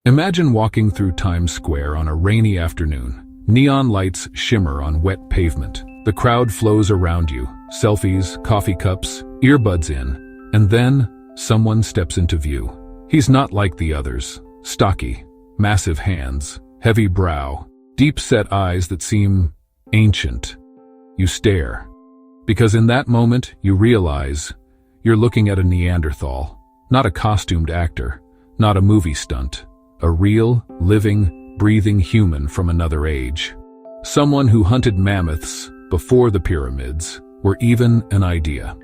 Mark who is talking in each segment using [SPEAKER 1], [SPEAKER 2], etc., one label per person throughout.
[SPEAKER 1] Imagine walking through Times Square on a rainy afternoon. Neon lights shimmer on wet pavement. The crowd flows around you. Selfies, coffee cups, earbuds in. And then, someone steps into view. He's not like the others. Stocky, massive hands, heavy brow, deep-set eyes that seem ancient. You stare. Because in that moment, you realize you're looking at a Neanderthal. Not a costumed actor. Not a movie stunt. A real, living, breathing human from another age. Someone who hunted mammoths before the pyramids were even an idea.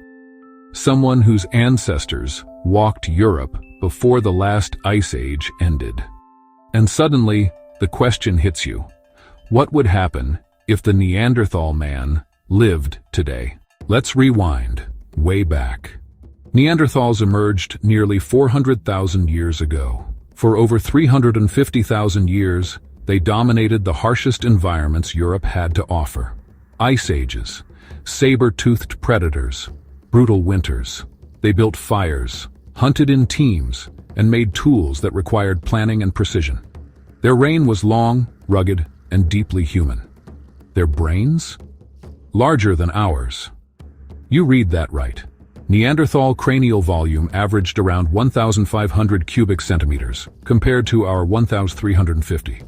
[SPEAKER 1] Someone whose ancestors walked Europe before the last ice age ended. And suddenly, the question hits you. What would happen if the Neanderthal man lived today? Let's rewind, way back. Neanderthals emerged nearly 400,000 years ago. For over 350,000 years, they dominated the harshest environments Europe had to offer. Ice ages, saber-toothed predators, brutal winters. They built fires, hunted in teams, and made tools that required planning and precision. Their reign was long, rugged, and deeply human. Their brains? Larger than ours. You read that right. Neanderthal cranial volume averaged around 1,500 cubic centimeters, compared to our 1,350.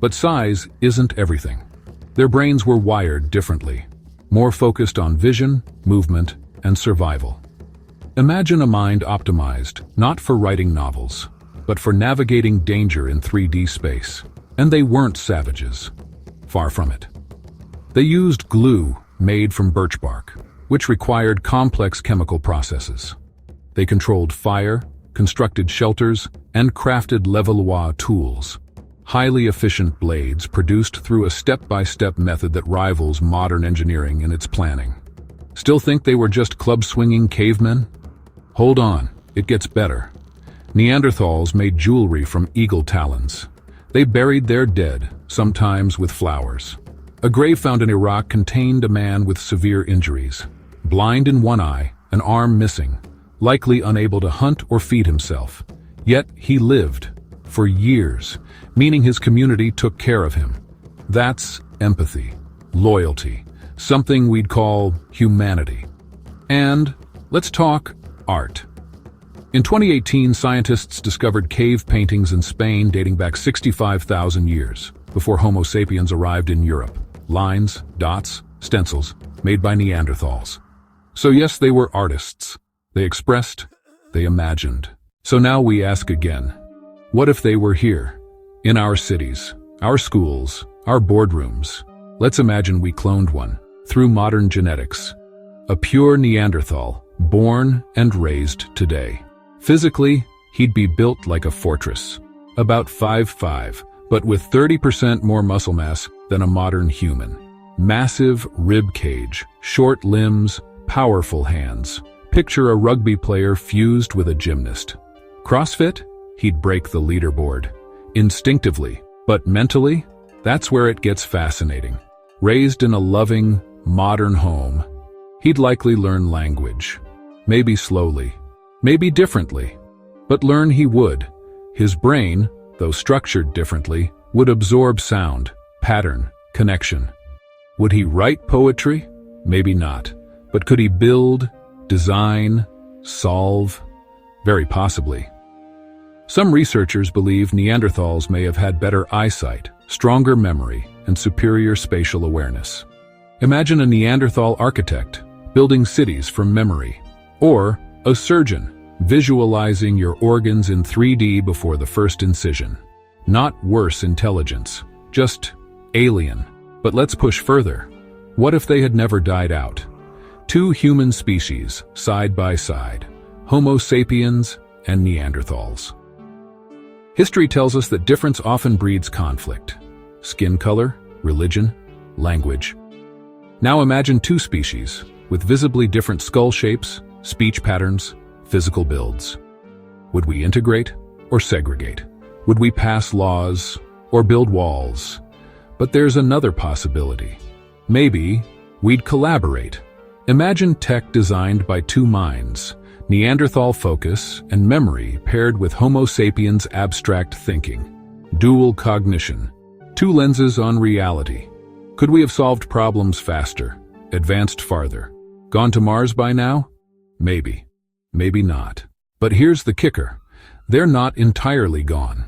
[SPEAKER 1] But size isn't everything. Their brains were wired differently, more focused on vision, movement, and survival. Imagine a mind optimized, not for writing novels, but for navigating danger in 3D space. And they weren't savages. Far from it. They used glue made from birch bark, which required complex chemical processes. They controlled fire, constructed shelters, and crafted Levallois tools. Highly efficient blades produced through a step-by-step method that rivals modern engineering in its planning. Still think they were just club-swinging cavemen? Hold on, it gets better. Neanderthals made jewelry from eagle talons. They buried their dead, sometimes with flowers. A grave found in Iraq contained a man with severe injuries. Blind in one eye, an arm missing, likely unable to hunt or feed himself. Yet he lived, for years, meaning his community took care of him. That's empathy, loyalty, something we'd call humanity. And let's talk art. In 2018, scientists discovered cave paintings in Spain dating back 65,000 years, before Homo sapiens arrived in Europe. Lines, dots, stencils, made by Neanderthals. So yes, they were artists. They expressed, they imagined. So now we ask again, what if they were here? In our cities, our schools, our boardrooms. Let's imagine we cloned one, through modern genetics. A pure Neanderthal, born and raised today. Physically, he'd be built like a fortress. About 5'5", but with 30% more muscle mass than a modern human. Massive rib cage, short limbs, powerful hands. Picture a rugby player fused with a gymnast. CrossFit? He'd break the leaderboard. Instinctively, but mentally? That's where it gets fascinating. Raised in a loving, modern home, he'd likely learn language. Maybe slowly, maybe differently. But learn he would. His brain, though structured differently, would absorb sound, pattern, connection. Would he write poetry? Maybe not. But could he build, design, solve? Very possibly. Some researchers believe Neanderthals may have had better eyesight, stronger memory, and superior spatial awareness. Imagine a Neanderthal architect building cities from memory, or a surgeon visualizing your organs in 3D before the first incision. Not worse intelligence, just alien. But let's push further. What if they had never died out? Two human species, side by side, Homo sapiens and Neanderthals. History tells us that difference often breeds conflict. Skin color, religion, language. Now imagine two species, with visibly different skull shapes, speech patterns, physical builds. Would we integrate or segregate? Would we pass laws or build walls? But there's another possibility. Maybe we'd collaborate. Imagine tech designed by two minds, Neanderthal focus and memory paired with Homo sapiens abstract thinking. Dual cognition. Two lenses on reality. Could we have solved problems faster, advanced farther, gone to Mars by now? Maybe. Maybe not. But here's the kicker. They're not entirely gone.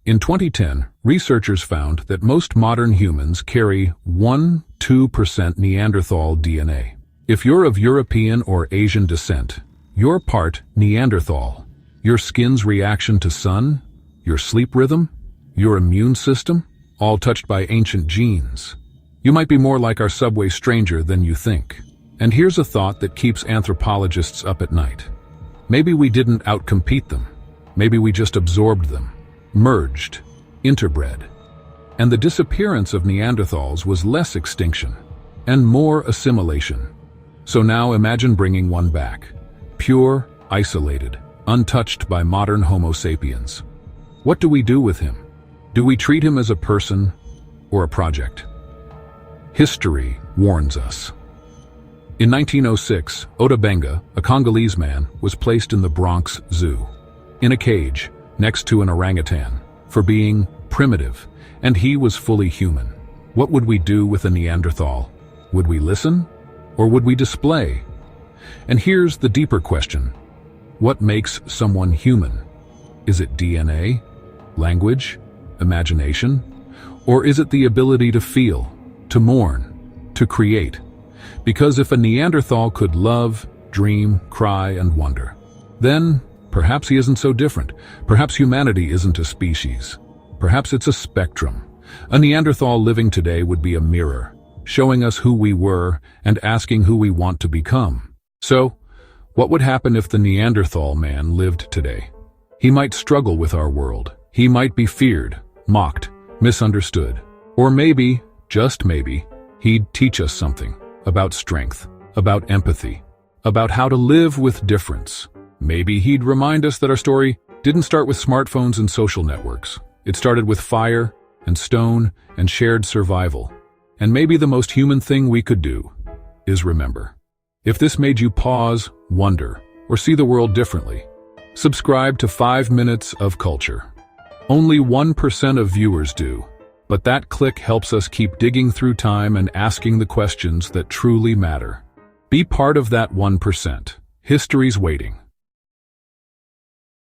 [SPEAKER 1] In 2010, researchers found that most modern humans carry 1–2% Neanderthal DNA. If you're of European or Asian descent, you're part Neanderthal. Your skin's reaction to sun, your sleep rhythm, your immune system, all touched by ancient genes. You might be more like our subway stranger than you think. And here's a thought that keeps anthropologists up at night. Maybe we didn't outcompete them. Maybe we just absorbed them, merged, interbred. And the disappearance of Neanderthals was less extinction and more assimilation. So now imagine bringing one back, pure, isolated, untouched by modern Homo sapiens. What do we do with him? Do we treat him as a person or a project? History warns us. In 1906, Ota Benga, a Congolese man, was placed in the Bronx Zoo, in a cage, next to an orangutan, for being primitive, and he was fully human. What would we do with a Neanderthal? Would we listen? Or would we display? And here's the deeper question. What makes someone human? Is it DNA? Language? Imagination? Or is it the ability to feel, to mourn, to create? Because if a Neanderthal could love, dream, cry, and wonder, then perhaps he isn't so different. Perhaps humanity isn't a species. Perhaps it's a spectrum. A Neanderthal living today would be a mirror, showing us who we were and asking who we want to become. So, what would happen if the Neanderthal man lived today? He might struggle with our world. He might be feared, mocked, misunderstood. Or maybe, just maybe, he'd teach us something about strength, about empathy, about how to live with difference. Maybe he'd remind us that our story didn't start with smartphones and social networks. It started with fire and stone and shared survival. And maybe the most human thing we could do is remember. If this made you pause, wonder, or see the world differently, subscribe to 5 Minutes of Culture. Only 1% of viewers do, but that click helps us keep digging through time and asking the questions that truly matter. Be part of that 1%. History's waiting.